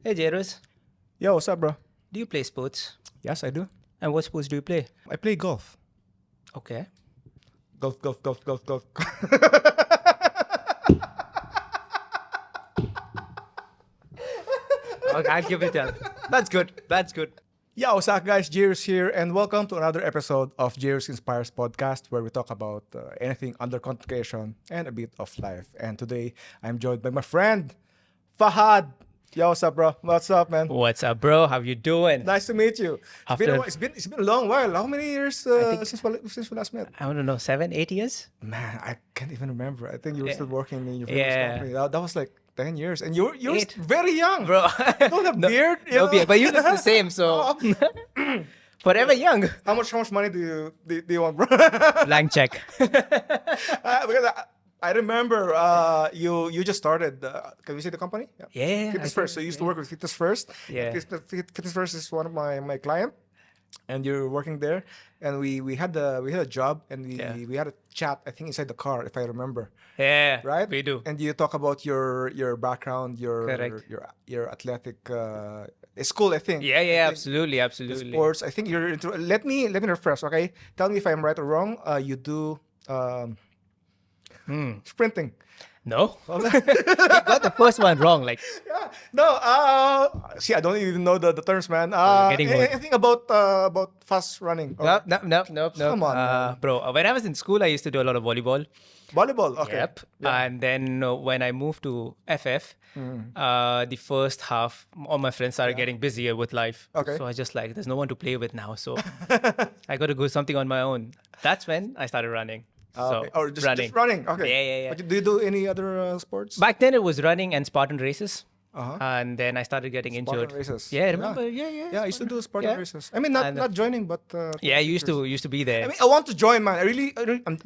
Hey Jairus, Yo, what's up, bro? do you play sports? Yes, I do. And what sports do you play? I play golf. Okay. Golf. Okay, I'll give it that. That's good. That's good. Yo, what's up, guys? Jairus here, and welcome to another episode of Jairus Inspires podcast, where we talk about anything under content creation and a bit of life. And today, I'm joined by my friend, Fahad. Yo, what's up, bro? What's up, man? What's up, bro? How you doing? Nice to meet you. After- It's been a long while. How many years since we last met? I don't know, 7, 8 years? Man, I can't even remember. I think you were Yeah. still working in your previous Yeah. company. That was like 10 years, and you're 8. very young, Bro. Don't have beard. You No know? beard, but you look the same, so forever young. How much money do you want, bro? Blank check. Because I remember you just started. Can we say the company? Yeah. Fitness First. So you used to work with Fitness First. Yeah. Fitness First is one of my client, and you're working there. And we had a job, and we had a chat. I think inside the car, if I remember. Yeah. Right? We do. And you talk about your background, Correct. your athletic school, I think. Yeah, I think absolutely, the absolutely. sports. I think you're into. Let me refresh. Okay, tell me if I'm right or wrong. You do sprinting. No? You got the first one wrong. Like, Yeah. No. See, I don't even know the terms, man. getting old. Anything about fast running? Or no. Come on, man. Bro, when I was in school, I used to do a lot of volleyball. Volleyball. Okay. Yep. And then when I moved to FF, the first half, all my friends started getting busier with life. Okay. So I just like, there's no one to play with now. So I got to go something on my own. That's when I started running. So Okay. Or just running. running. Okay. Yeah. But do you do any other sports? Back then it was running and Spartan races. Uh-huh. And then I started getting Spartan injured. races. Yeah, remember? Yeah. Yeah, I used to do Spartan Yeah. races. I mean, not And, not joining, but Yeah, you used to be there. I mean, I want to join, man.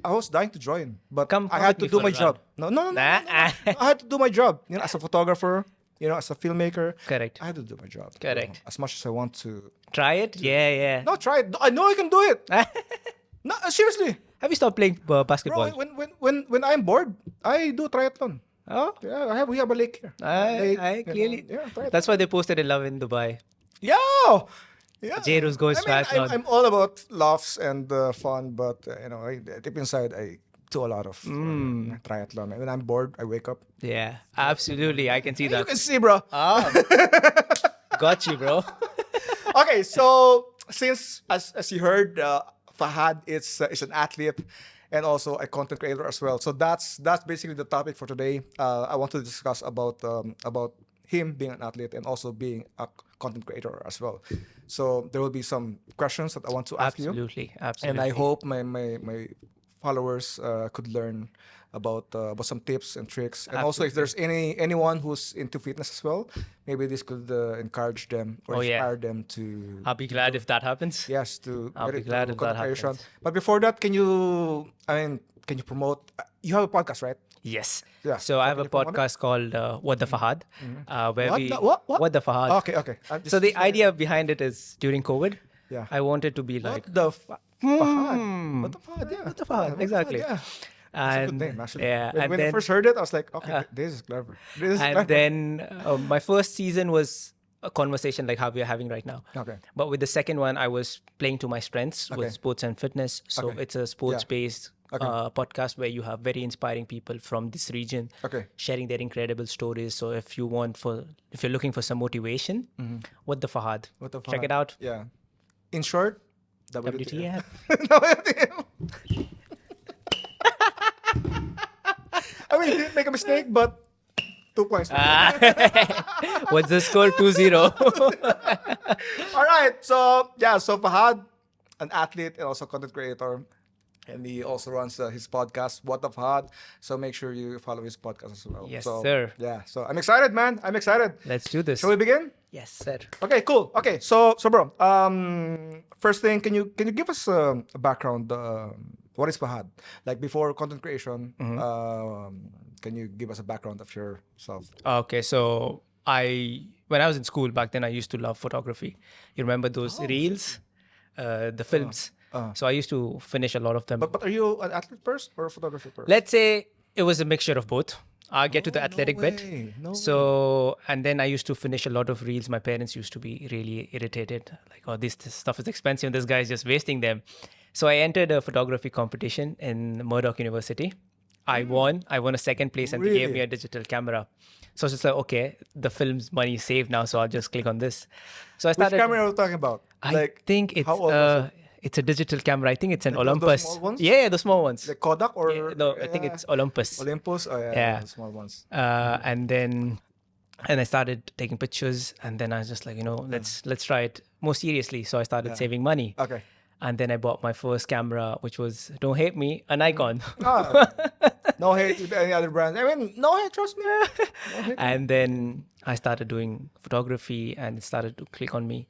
I was dying to join, but Come I had with me to do for my a job. No. Nah. I had to do my job. You know, as a photographer, as a filmmaker. Correct. I had to do my job. Correct. As much as I want to. Try it? Yeah. No, try it. I know I can do it. No, seriously. Have you stopped playing basketball? Bro, when I'm bored, I do triathlon. Oh, Yeah, we have a lake here. Lake, I you know. clearly. Yeah, triathlon. That's why they posted in Love in Dubai. Yeah. Jairus goes triathlon. I'm all about laughs and fun, but deep inside, I do a lot of triathlon. And when I'm bored, I wake up. Yeah, absolutely. I can see You that. can see, bro. Ah, got you, bro. Okay, so since as you heard, Fahad is an athlete and also a content creator as well. So that's basically the topic for today. I want to discuss about him being an athlete and also being a content creator as well. So there will be some questions that I want to ask you, Absolutely. and I hope my followers could learn about some tips and tricks, and also if there's anyone who's into fitness as well, maybe this could encourage them or Oh, yeah. inspire them to I'll be glad if that happens. yes to I'll get be into glad if that content creation. happens. But before that, can you promote? You have a podcast, right? Yes. Yeah. So I have Can a you promote it? podcast called What the Fahad, where What we the- what? What the Fahad. Okay. So the idea behind it is during COVID, Yeah. I wanted to be like What the Fahad? What the Fahad? Yeah. What the Fahad, Yeah, exactly. Yeah. That's a good And name, actually. yeah, When, and when I then first heard it, I was like, okay, this is clever. This is and clever. then my first season was a conversation like how we are having right now. Okay. But with the second one, I was playing to my strengths Okay. with sports and fitness. So Okay. it's a sports-based Okay. podcast where you have very inspiring people from this region Okay. sharing their incredible stories. So if you're looking for some motivation, what the Fahad? What the Check Fahad? it out. Yeah. In short, WTF. WTF. I mean, you didn't make a mistake, but 2 points. What's the score? 2-0. All right. So Fahad, an athlete and also content creator, and he also runs his podcast, What the Fahad. So make sure you follow his podcast as well. Yes, so, sir. Yeah. So I'm excited, man. I'm excited. Let's do this. Shall we begin? Yes, sir. Okay, cool. Okay, so bro, first thing, can you give us a background? What is Fahad? Like before content creation, can you give us a background of yourself? Okay, so when I was in school back then, I used to love photography. You remember those reels, the films? So I used to finish a lot of them. But are you an athlete first or a photographer first? Let's say it was a mixture of both. I get to the athletic bit. No way. So, and then I used to finish a lot of reels. My parents used to be really irritated. Like, oh, this stuff is expensive. This guy is just wasting them. So I entered a photography competition in Murdoch University. I won. I won a second place and they gave me Really? a digital camera. So I was just like, okay, the film's money is saved now. So I'll just click on this. So I Which started. camera are we talking about? I think it's how old was it? it's a digital camera. I think it's an Like those Olympus. small ones? Yeah, the small ones. Like Kodak or Yeah, no, I think it's Olympus. Olympus? Oh yeah, Yeah. the small ones. And then I started taking pictures, and then I was just like, let's try it more seriously. So I started saving money, Okay. and then I bought my first camera, which was, don't hate me, a Nikon. Ah, no hate with any other brands. I mean, no hate, trust me. No hate. And then I started doing photography, and it started to click on me.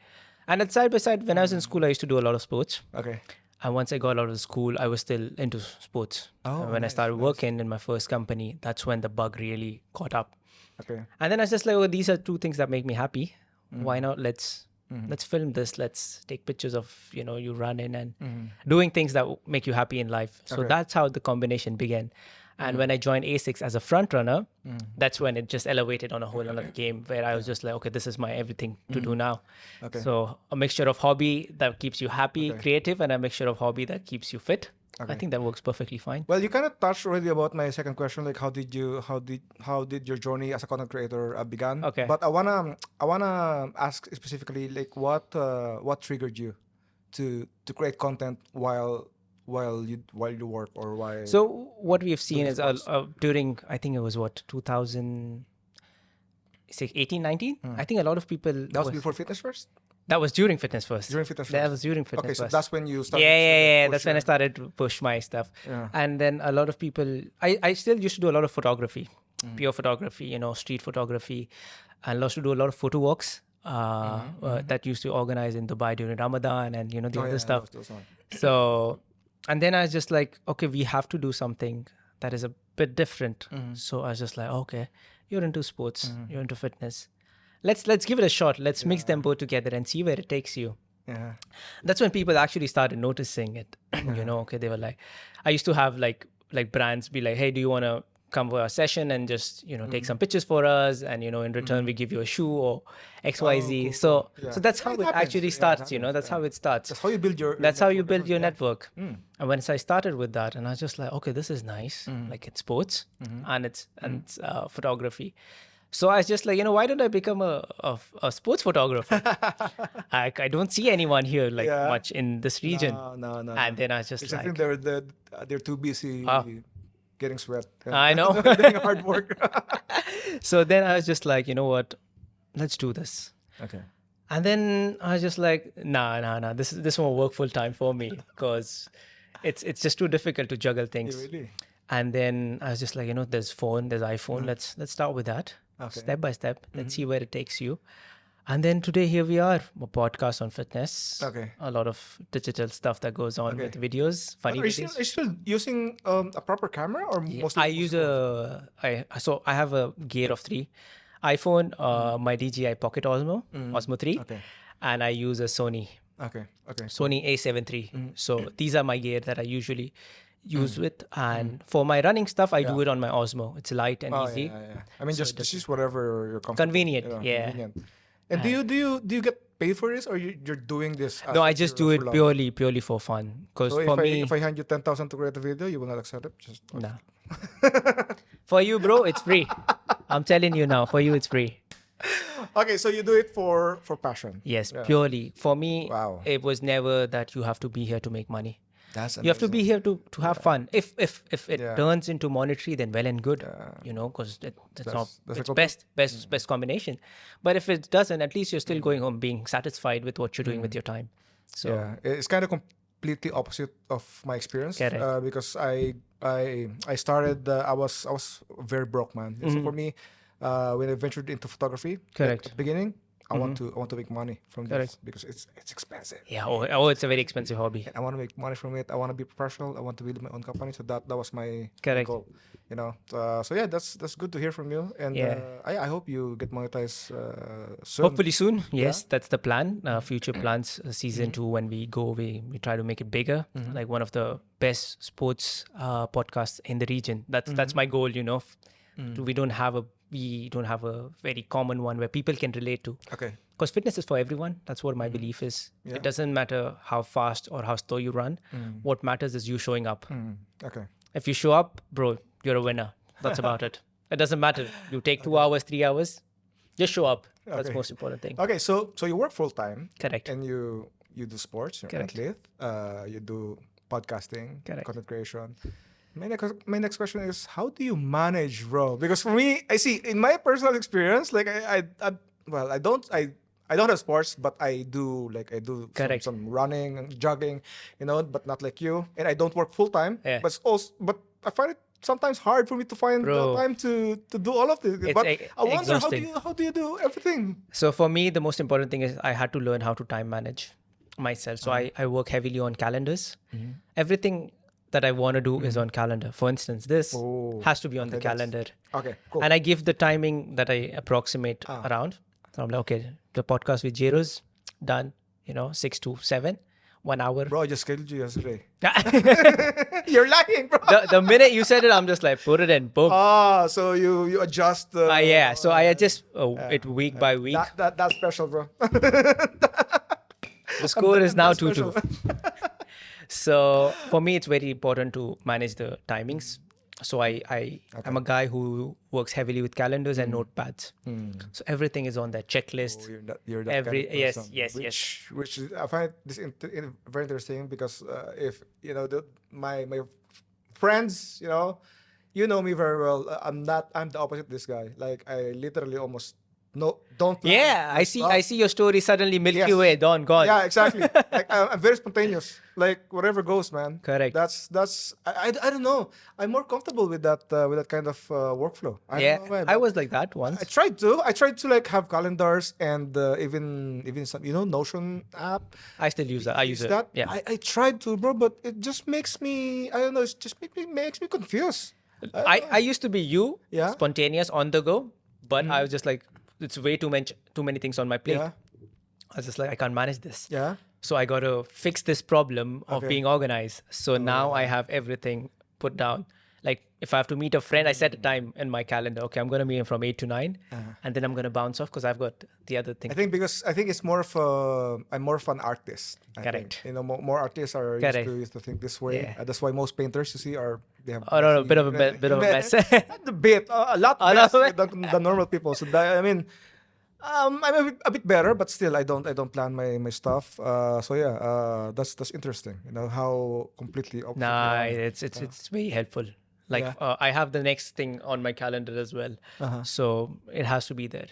And at side by side, when I was in school, I used to do a lot of sports. Okay. And once I got out of school, I was still into sports. Oh, And when I nice, started working in my first company, that's when the bug really caught up. Okay. And then I was just like, oh, these are two things that make me happy. Why not? Let's film this. Let's take pictures of, you running and doing things that make you happy in life. So Okay. that's how the combination began. And when I joined ASICS as a front runner, that's when it just elevated on a whole other game where I was just like, okay, this is my everything to do now. Okay. So a mixture of hobby that keeps you happy, creative, and a mixture of hobby that keeps you fit. I think that works perfectly fine. Well, you kind of touched already about my second question, like how did your journey as a content creator began? Okay. But I wanna ask specifically, like what triggered you to create content while you work or while. So what we've seen Doing is sports. during, I think it was 2018, 19? I think a lot of people. That was before Fitness First. That was during Fitness First. During Fitness That First. was during Fitness Okay, so First. that's when you started. Yeah. to That's push when I your- started to push my stuff. Yeah. And then a lot of people, I still used to do a lot of photography, pure photography, street photography. And I used to do a lot of photo walks that used to organize in Dubai during Ramadan and, the Oh, other yeah, stuff. those ones. So, and then I was just like, okay, we have to do something that is a bit different. So I was just like, okay, you're into sports, you're into fitness. Let's give it a shot. Let's mix them both together and see where it takes you. Yeah. That's when people actually started noticing it. Okay, they were like, I used to have like brands be like, hey, do you want to come for a session and just take some pictures for us, and in return we give you a shoe or XYZ. cool, So cool. Yeah. so that's Yeah, how it it happens. actually Yeah, it starts. happens. That's how it starts. That's how you build your. That's how you network, build your yeah. network. And once I started with that, and I was just like, okay, this is nice. Like it's sports and it's photography. So I was just like, why don't I become a sports photographer? I don't see anyone here like Yeah. much in this region. No. And then I was just Because I like, think they're too busy getting sweat. I know. Doing hard work. So then I was just like, you know what? Let's do this. Okay. And then I was just like, nah. This won't work full time for me because it's just too difficult to juggle things. Really? And then I was just like, there's iPhone. Let's start with that, Okay. step by step. Let's see where it takes you. And then today here we are, a podcast on fitness. Okay. A lot of digital stuff that goes on with videos, funny Are you videos. still using a proper camera or mostly? I use I have a gear of 3. iPhone, my DJI Pocket Osmo 3, Okay. and I use a Sony Okay. Sony A7 III. So these are my gear that I usually use with. And for my running stuff, I do it on my Osmo. It's light and Oh, easy. yeah. I mean, just use whatever you're comfortable. Convenient, yeah. Convenient. And do you get paid for this, or you're doing this? No, I just do it purely for fun. Because So for me, if I hand you 10,000 to create a video, you will not accept it. Just nah. For you, bro, it's free. I'm telling you now. For you, it's free. Okay, so you do it for passion. Yes, purely. For me, Wow. it was never that you have to be here to make money. That's You have to be here to have fun. If it Yeah. turns into monetary, then well and good. Because that's it's a best combination. But if it doesn't, at least you're still going home being satisfied with what you're doing with your time. So Yeah, it's kind of completely opposite of my experience. Correct. Because I started. I was very broke, man. So for me, when I ventured into photography, Correct. at the beginning, I want to make money from this because it's expensive. yeah, it's a very expensive hobby. I want to make money from it. I want to be professional. I want to build my own company. So that was my Correct. goal. So yeah, that's good to hear from you. And Yeah. I hope you get monetized soon. Hopefully soon. Yes, that's the plan. Future plans, season 2, when we go, we try to make it bigger. Like one of the best sports podcasts in the region. That's my goal. We don't have a very common one where people can relate to. Okay. Because fitness is for everyone. That's what my belief is. Yeah. It doesn't matter how fast or how slow you run. What matters is you showing up. Okay. If you show up, bro, you're a winner. That's about it. It doesn't matter. You take 2 hours, 3 hours, just show up. That's the Okay. most important thing. Okay. So you work full time. Correct. And you do sports. You're an Correct. athlete. You do podcasting, Correct. content creation. My next question is, how do you manage, bro? Because for me, I see in my personal experience, like I don't have sports, but I do Correct. some running and jogging, but not like you. And I don't work full time. Yeah. But I find it sometimes hard for me to find Bro. time to do all of this. It's But I wonder exhausting. how do you do everything? So for me, the most important thing is I had to learn how to time manage myself. So I work heavily on calendars. Everything that I want to do is on calendar. For instance, this Oh, has to be on the okay, that's- calendar. Okay, cool. And I give the timing that I approximate around. So I'm like, okay, the podcast with Jeros, done, 6 to 7, 1 hour. Bro, I just scheduled you yesterday. the, You're lying, bro. the minute you said it, I'm just like, put it in, boom. So you adjust. Yeah, so I adjust it week by week. That's special, bro. The score is now 2-2. special. So for me, it's very important to manage the timings. So I'm a guy who works heavily with calendars and notepads. So everything is on that checklist. You're that kind of yes, person, yes, which I find this very interesting because if my friends, you know me very well. I'm the opposite of this guy. Like I literally almost don't plan Yeah, my stuff. I see your story suddenly Milky Yes. Way, dawn, gone. Yeah, exactly. Like I'm very spontaneous. Like whatever goes, man. Correct. That's I don't know. I'm more comfortable with that kind of workflow. I Yeah, don't know why, I but was like that once. I tried to like have calendars and even some Notion app. I still use that. I use it. That Yeah. I tried to, bro, but it just makes me I don't know. It just makes me confused. I used to be you, Yeah. spontaneous, on the go, but I was just like, it's way too many things on my plate. Yeah, I was just like, I can't manage this. yeah. So I got to fix this problem of Okay. being organized. So now I have everything put down. Like if I have to meet a friend, I set a time in my calendar. Okay, I'm going to meet him from 8 to 9 and then I'm going to bounce off because I've got the other thing. I think it's more of I'm more of an artist. I Correct. think. More artists are Correct. used to think this way. Yeah. That's why most painters you see they have. Oh, no, messy- bit of a mess. Not the bit, a lot A less lot than the normal people. So I mean, I'm a bit better, but still I don't plan my stuff. So yeah, that's interesting. How completely opposite. Nah, you are. it's very helpful. Like Yeah. I have the next thing on my calendar as well. So it has to be there.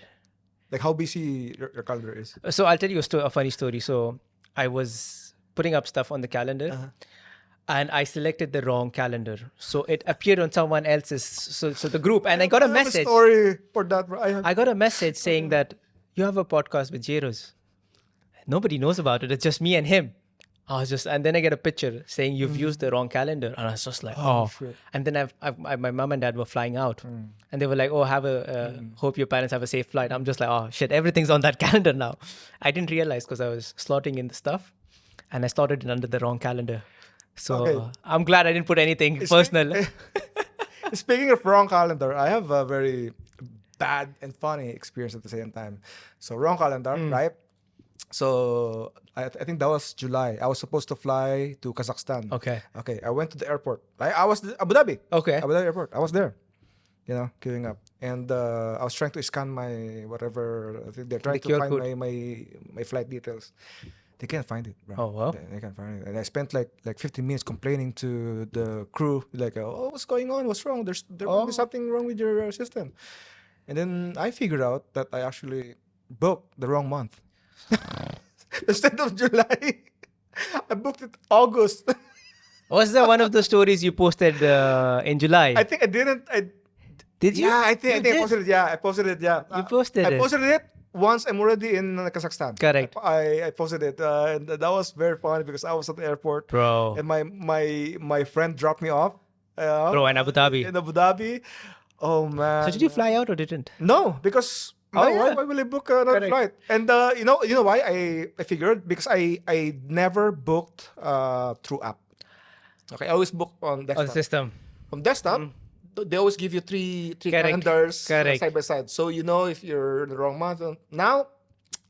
Like how busy your calendar is. So I'll tell you a funny story. So I was putting up stuff on the calendar and I selected the wrong calendar. So it appeared on someone else's, so the group, and I got a I have message. story for that, bro. I got a message saying that you have a podcast with Jeros. Nobody knows about it. It's just me and him. And then I get a picture saying you've used the wrong calendar, and I was just like, oh. Shit. And then my mom and dad were flying out, and they were like, oh, hope your parents have a safe flight. I'm just like, oh shit, everything's on that calendar now. I didn't realize because I was slotting in the stuff, and I slotted it under the wrong calendar. So Okay. I'm glad I didn't put anything personal. Speaking of wrong calendar, I have a very bad and funny experience at the same time. So wrong calendar, right? So I think that was July. I was supposed to fly to Kazakhstan. Okay. Okay. I went to the airport. I was Abu Dhabi. Okay. Abu Dhabi airport. I was there. Queuing up, and I was trying to scan my whatever. I think they're trying to QR find code. my flight details. They can't find it, bro. Oh, wow. They can't find it. And I spent like 15 minutes complaining to the crew, like, oh, what's going on? What's wrong? There must be something wrong with your system. And then I figured out that I actually booked the wrong month. Instead of July, I booked it August. Was that one of the stories you posted in July? I think I didn't. Did you? Yeah, I think did? I posted it. Yeah, I posted it. Yeah, You posted I it. posted it once I'm already in Kazakhstan. Correct. I posted it, and that was very funny because I was at the airport, Bro. and my friend dropped me off. Bro, in Abu Dhabi. In Abu Dhabi. Oh man. So did you fly out or didn't? No, because Oh, why yeah. will I book another Correct. flight? And you know why I figured because I never booked through app. Okay, I always book on On the desktop. system. From desktop, they always give you three Correct. calendars Correct. side by side, so you know if you're in the wrong month. Now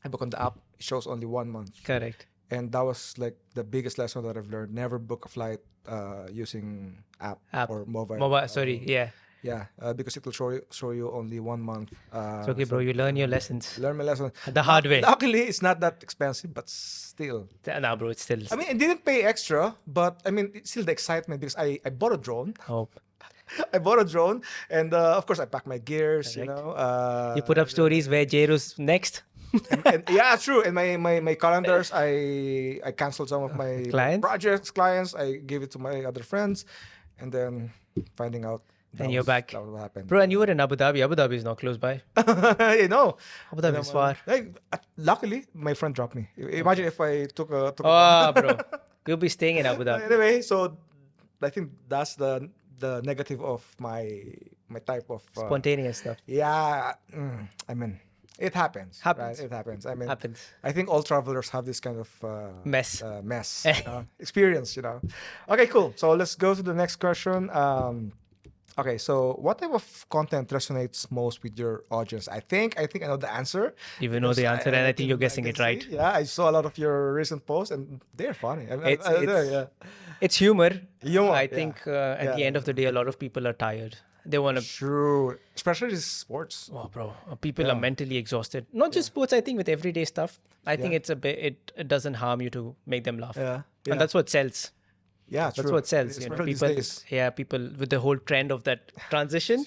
I book on the app, it shows only 1 month. Correct. And that was like the biggest lesson that I've learned. Never book a flight using app or mobile. Sorry. Yeah. Yeah, because it will show you only 1 month. It's okay, bro. You learn your lessons Learn my lesson the hard way. Luckily, it's not that expensive, but still. Nah, bro. It's still. I mean, I didn't pay extra, but I mean, it's still the excitement because I bought a drone. Hope. I bought a drone, and of course, I packed my gears. You Correct. know, You put up stories where Jero's next. and yeah, true. And my calendars, I canceled some of my Clients? clients. I gave it to my other friends, and then finding out. And you're back. That was what happened. Bro, and you were in Abu Dhabi. Abu Dhabi is not close by. You know, Abu Dhabi is far. luckily, my friend dropped me. Imagine if I took a. Oh, bro. You'll be staying in Abu Dhabi. Anyway, so I think that's the negative of my type of Spontaneous stuff. Yeah, I mean, it happens. Happens. Right? It happens. I mean, Happens. I think all travelers have this kind of Mess. Experience. You know. Okay, cool. So let's go to the next question. Okay, so what type of content resonates most with your audience? I think I know the answer. You know the answer, and I think you're guessing it right. Yeah, I saw a lot of your recent posts, and they're funny. It's humor. Humor, I think at the end of the day, a lot of people are tired. They want to. True, especially this sports. Oh, bro, people are mentally exhausted. Not just sports. I think with everyday stuff. I think it's a bit. It doesn't harm you to make them laugh. Yeah. And that's what sells. Yeah, That's what sells. You know, Especially these people. days. Yeah, people with the whole trend of that transition.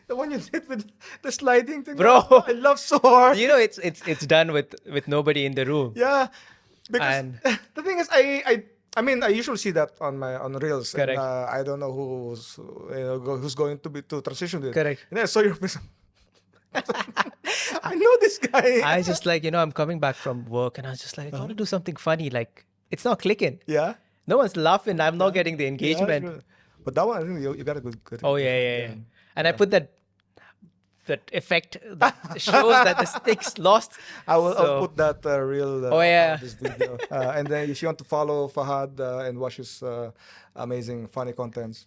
The one you did with the sliding thing, Bro. I love so hard. You know, it's done with nobody in the room. Yeah, because And- the thing is, I mean, I usually see that on reels. Correct. And, I don't know who's going to transition to it. Correct. And I saw your face. I know this guy. I just like, I'm coming back from work and I was just like, I want to do something funny. Like, it's not clicking. Yeah. No one's laughing. I'm not getting the Yeah, engagement. sure. But that one, I think you got a good. Oh, yeah. And I put that effect that shows that the stick's lost. I'll So- put that reel. Oh, yeah. This video. And then if you want to follow Fahad and watch his amazing funny contents.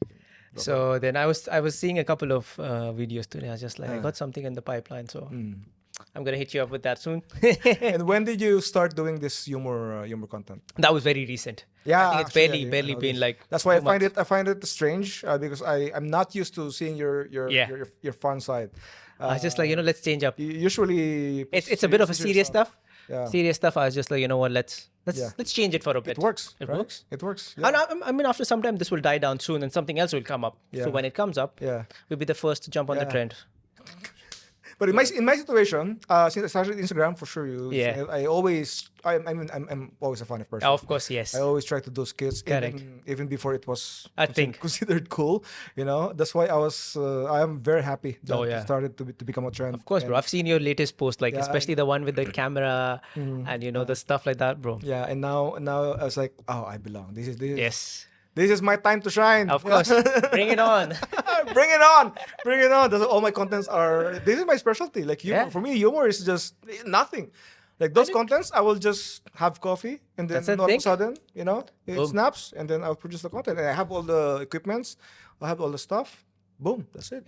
So then I was seeing a couple of videos today. I was just like, I got something in the pipeline. So I'm going to hit you up with that soon. And when did you start doing this humor content? That was very recent. Yeah, I think it's actually, barely I barely know been this. like. That's why 2 months. I find it strange because I'm not used to seeing your fun side. I was just like, let's change up. Usually It's a bit of a serious stuff. Yeah. Serious stuff. I was just like, you know what? Let's change it for a bit. It works. It right? works. It works. Yeah. And I mean, after some time, this will die down soon, and something else will come up. Yeah. So when it comes up, Yeah. we'll be the first to jump on the Yeah. trend. But in my situation, since I started Instagram, for sure, Yeah. I'm always a funny person. Of course, yes. I always try to do skits, Correct. even before it was I think. considered cool. That's why I am very happy that it started to become a trend. Of course, bro. I've seen your latest post, like Yeah, especially the one with the camera and the stuff like that, bro. Yeah, and now I was like, oh, I belong. This is Yes. This is my time to shine. Of course. Bring it on. Bring it on. Bring it on. All my contents are. This is my specialty. Like humor. Yeah. For me, humor is just nothing. Like those contents, I will just have coffee and then That's the all of a thing. sudden, it Boom. snaps, and then I'll produce the content. And I have all the equipments. I have all the stuff. Boom. That's it.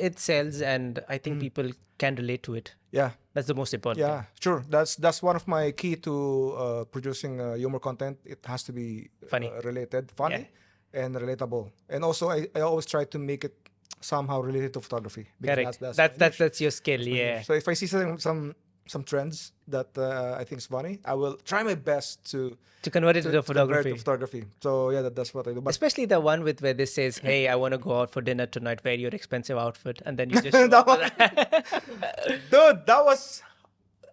It sells, and I think people can relate to it. Yeah. That's the most important Yeah, sure. That's one of my key to producing humor content. It has to be Funny. related, funny, and relatable. And also, I always try to make it somehow related to photography. Correct. That's That's your skill. Yeah. So if I see some trends that I think is funny, I will try my best to convert it to the convert photography. to photography. So yeah, that's what I do. But Especially the one with where this says, "Hey, I want to go out for dinner tonight. Wear your expensive outfit," and then you just show That up. dude, that was.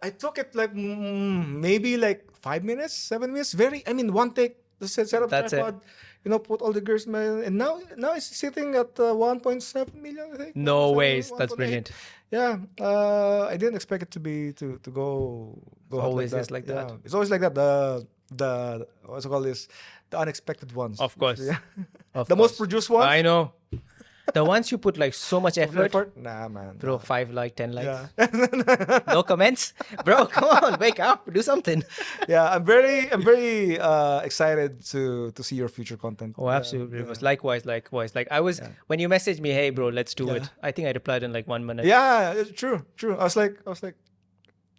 I took it like maybe like 5 minutes, 7 minutes. One take. Set up That's it. tripod. Put all the gears, man. And now it's sitting at 1.7 million. I think. No 1.7, ways. That's 1.8. brilliant. Yeah, I didn't expect it to be to go. Out Always like is that. like Yeah. that. It's always like that. The what's it called this? The unexpected ones. Of course. Yeah. Of The most course. produced ones. I know. The ones you put like so much effort, Nah, man. bro, Nah. 5 like 10 likes. Yeah. No comments, bro. Come on, wake up, do something. Yeah, I'm very excited to see your future content. Oh, absolutely. It was likewise. Like I was Yeah. when you messaged me, hey, bro, let's do Yeah. it. I think I replied in like 1 minute. Yeah, it's true. I was like,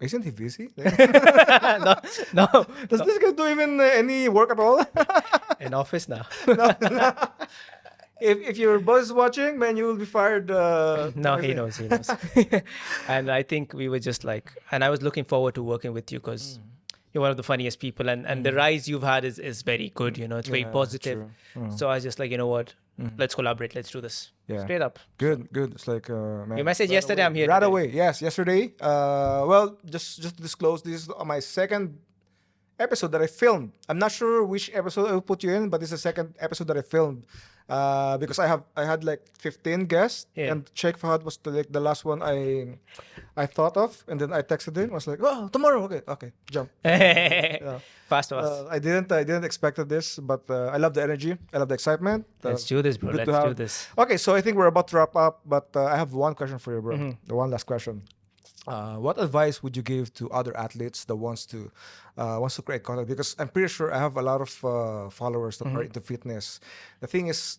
isn't he busy? No, no, Does this guy do even any work at all? in office now. No. If your boss is watching, man, you will be fired. No, he tomorrow. knows, he knows. And I think we were just like, and I was looking forward to working with you because you're one of the funniest people, and the rise you've had is very good. You know, it's very Yeah, positive. true. So I was just like, you know what? Let's collaborate. Let's do this. Yeah. Straight up. Good. It's like man. You messaged yesterday. I'm here. Right today. away. Yes, yesterday. Well, just to disclose, this is my second episode that I filmed. I'm not sure which episode I will put you in, but this is the second episode that I filmed. Because I had like 15 guests, Yeah. and Shaikh Fahad was the last one I thought of, and then I texted him. I was like, oh, tomorrow, okay, jump. Fast. I didn't expect this, but I love the energy. I love the excitement. Let's do this, bro. good to Let's do have- this. Okay, so I think we're about to wrap up, but I have one question for you, bro. Mm-hmm. The one last question. What advice would you give to other athletes that wants to create content? Because I'm pretty sure I have a lot of followers that Mm-hmm. are into fitness. The thing is,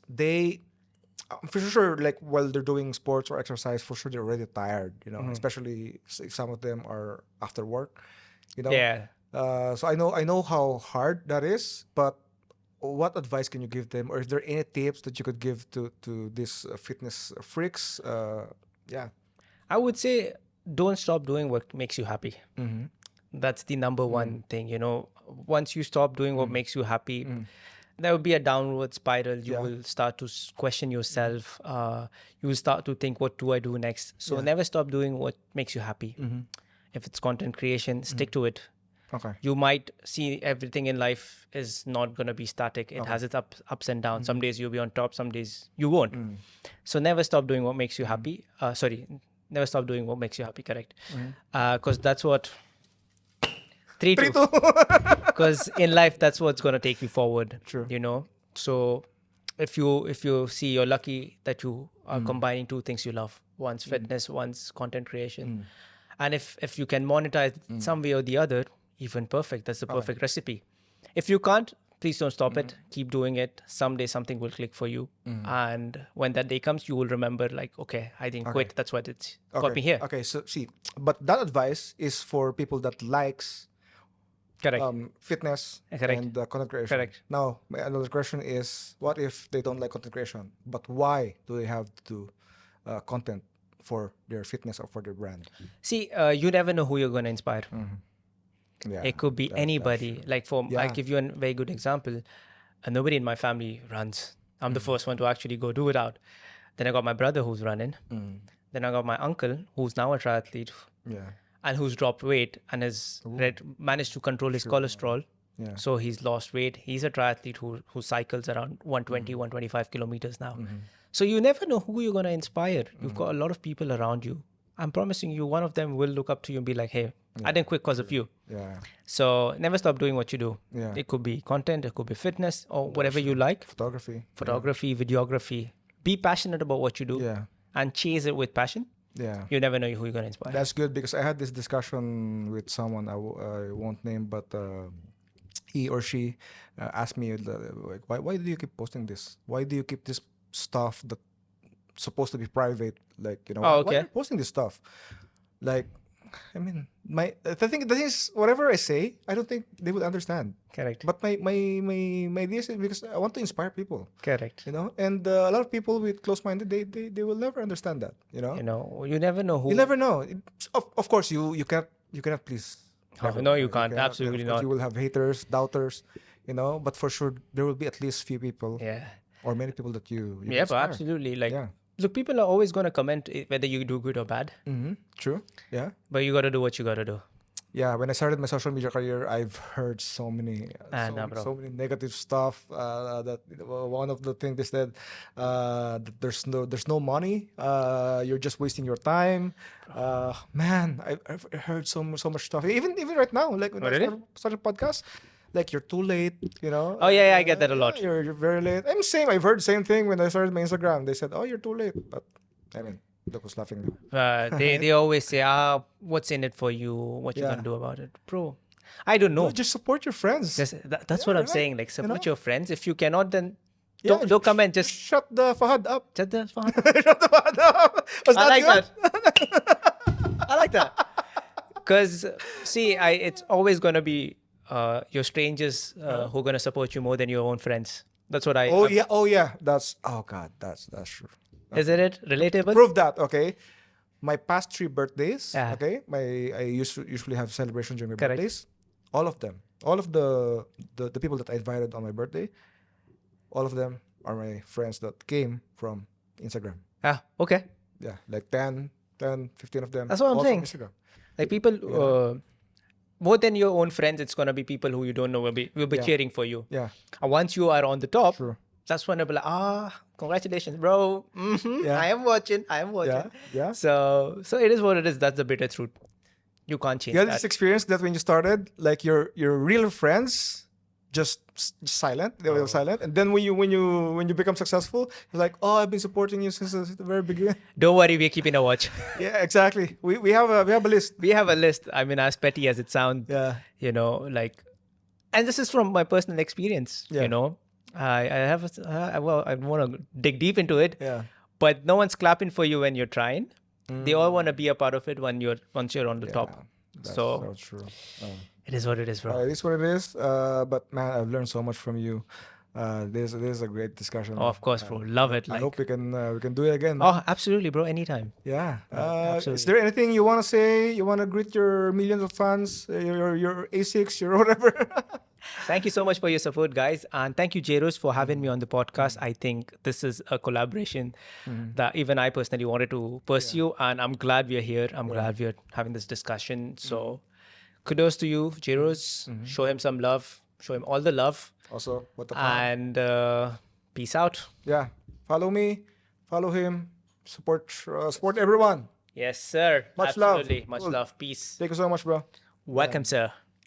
I'm for sure, like while they're doing sports or exercise, for sure they're already tired. You know, Mm-hmm. especially if some of them are after work. You know, Yeah. So I know how hard that is, but what advice can you give them, or is there any tips that you could give to these fitness freaks? Yeah. I would say don't stop doing what makes you happy. Mm-hmm. That's the number one thing. You know, once you stop doing what makes you happy, there will be a downward spiral. You Yeah. will start to question yourself. You will start to think, what do I do next? So never stop doing what makes you happy. If it's content creation, stick to it. Okay. You might see everything in life is not going to be static. It has its ups and downs. Some days you'll be on top, some days you won't. So never stop doing what makes you happy. Never stop doing what makes you happy, correct? Because that's what... 3-2. Because in life, that's what's going to take you forward. True. You know? So if you see, you're lucky that you are combining two things you love. One's fitness, one's content creation. And if you can monetize some way or the other, even perfect. That's the perfect recipe. If you can't, please don't stop it. Keep doing it. Someday something will click for you. And when that day comes, you will remember like, okay, I didn't quit. That's what it's got me here. Okay, so see, but that advice is for people that likes Correct. fitness Correct. and content creation. Correct. Now, my another question is, what if they don't like content creation? But why do they have to do content for their fitness or for their brand? See, you never know who you're going to inspire. Yeah, It could be anybody. Like I'll Yeah. give you a very good example. Nobody in my family runs. I'm the first one to actually go do it out. Then I got my brother who's running. Then I got my uncle who's now a triathlete yeah, and who's dropped weight and has managed to control his cholesterol. yeah. So he's lost weight. He's a triathlete who cycles around 120, 125 kilometers now. So you never know who you're going to inspire. You've got a lot of people around you. I'm promising you, one of them will look up to you and be like, hey, I didn't quit because of you. Yeah, So never stop doing what you do. Yeah. It could be content, it could be fitness, or whatever you like. photography. Photography, videography. Be passionate about what you do Yeah, and chase it with passion. yeah. You never know who you're going to inspire. That's good because I had this discussion with someone I won't name, but he or she asked me like, why do you keep posting this? Why do you keep this stuff that supposed to be private? Like, you know, Oh, why are okay. you posting this stuff? Like, I mean, the thing is, whatever I say, I don't think they would understand. Correct. But my idea is because I want to inspire people, Correct. you know, and a lot of people with close-minded, they will never understand that, you know. You know, you never know who. You never know. Of course, you cannot please. Oh, everyone, no, you right? can't. cannot. Absolutely Of course, not. You will have haters, doubters, you know. But for sure, there will be at least few people Yeah. or many people that you Yeah, but inspire. absolutely. Like, Yeah. look, people are always going to comment whether you do good or bad, Mm-hmm. True. Yeah. but you got to do what you got to do. Yeah. When I started my social media career, I've heard so many, bro. so many negative stuff. That one of the things they said, that there's no money. You're just wasting your time. Man, I've heard so much stuff. Even right now, like when Oh, I really? started podcast, like you're too late, you know. Oh, yeah, I get that a lot. You're very late. I'm same. I've heard the same thing when I started my Instagram. They said, "Oh, you're too late," but I mean, look who's laughing now. They always say, what's in it for you? What you Yeah. gonna do about it, bro? I don't know. No, just support your friends. That's what I'm saying. Like, support your friends. If you cannot, then Yeah, don't come and just shut the Fahad up. shut the phone. Shut the Fahad up. Was I that like good? that. I like that. Because see, it's always gonna be your strangers who are gonna support you more than your own friends. That's what I. Oh yeah. That's God. That's true. Isn't it relatable? Prove that. Okay. My past 3 birthdays. Yeah. Okay. I usually have celebration during my Correct. birthdays. All of them. All of the people that I invited on my birthday. All of them are my friends that came from Instagram. Okay. Yeah, like 10, 15 of them. That's what I'm all saying. From Instagram. Like people, more than your own friends, it's gonna be people who you don't know will be cheering for you. Yeah. And once you are on the top, True. that's when they'll be like, congratulations, bro. Yeah. I am watching. Yeah. So it is what it is. That's the bitter truth. You can't change You had that. this experience that when you started, like your real friends just silent. They were silent. And then when you become successful, you're like, oh, I've been supporting you since the very beginning. Don't worry, we're keeping a watch. Yeah, exactly. We have a list. We have a list. I mean, as petty as it sounds, Yeah. you know, like, and this is from my personal experience. Yeah. You know, I have I want to dig deep into it. Yeah. But no one's clapping for you when you're trying. They all want to be a part of it once you're on the top. That's So true. it is what it is, bro. It is what it is. But man, I've learned so much from you. This is a great discussion. Oh, of course, bro. Love it. I Like, hope we can do it again. oh, absolutely, bro. Anytime. Yeah. absolutely. Is there anything you want to say? You want to greet your millions of fans, your A6, your whatever? Thank you so much for your support, guys. And thank you, Jaros, for having me on the podcast. I think this is a collaboration that even I personally wanted to pursue. And I'm glad we're here. I'm glad we're having this discussion. So kudos to you, Jaros. Show him some love. Show him all the love. Also, what the fuck? And peace out. Yeah. Follow me. Follow him. Support everyone. Yes, sir. Much love. Absolutely. Much Cool. love. Peace. Thank you so much, bro. Welcome, sir.